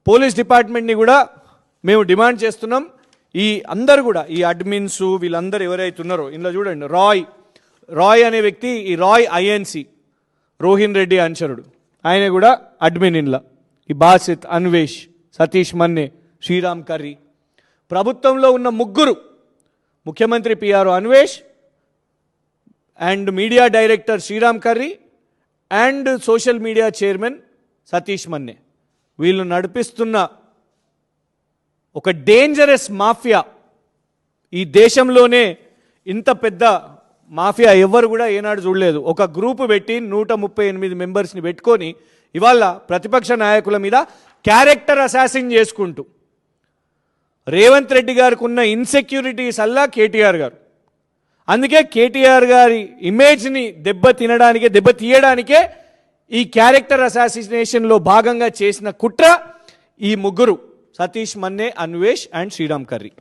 Police డిపార్ట్మెంట్ని కూడా మేము demand చేస్తున్నాం. ఈ అందరు కూడా ఈ అడ్మిన్స్ వీళ్ళందరూ ఎవరైతే ఉన్నారో ఇందులో చూడండి, రాయ్ అనే వ్యక్తి, ఈ రాయ్ ఐఎన్సి రోహిన్ రెడ్డి అనుచరుడు, ఆయన కూడా అడ్మిన్ ఇంట్లో. ఈ బాసిత్, అన్వేష్, సతీష్ మన్నే, శ్రీరామ్ కర్రీ, ప్రభుత్వంలో ఉన్న ముగ్గురు, ముఖ్యమంత్రి PRO Anvesh and media director Sriram Karri and social media chairman Satish Manne, వీళ్ళు నడిపిస్తున్న ఒక డేంజరస్ మాఫియా. ఈ దేశంలోనే ఇంత పెద్ద మాఫియా ఎవ్వరు కూడా ఏనాడు చూడలేదు. ఒక గ్రూపు పెట్టి 138 మెంబర్స్ని పెట్టుకొని ఇవాళ ప్రతిపక్ష నాయకుల మీద క్యారెక్టర్ అసాసిన్ చేసుకుంటూ, రేవంత్ రెడ్డి గారికి ఉన్న ఇన్సెక్యూరిటీస్ అల్లా కేటీఆర్ గారు. అందుకే కేటీఆర్ గారి ఇమేజ్ని దెబ్బతీయడానికే ఈ క్యారెక్టర్ అసాసినేషన్లో భాగంగా చేసిన కుట్ర ఈ ముగ్గురు, సతీష్ మన్నే, అన్వేష్ అండ్ శ్రీరామ్ కర్రీ.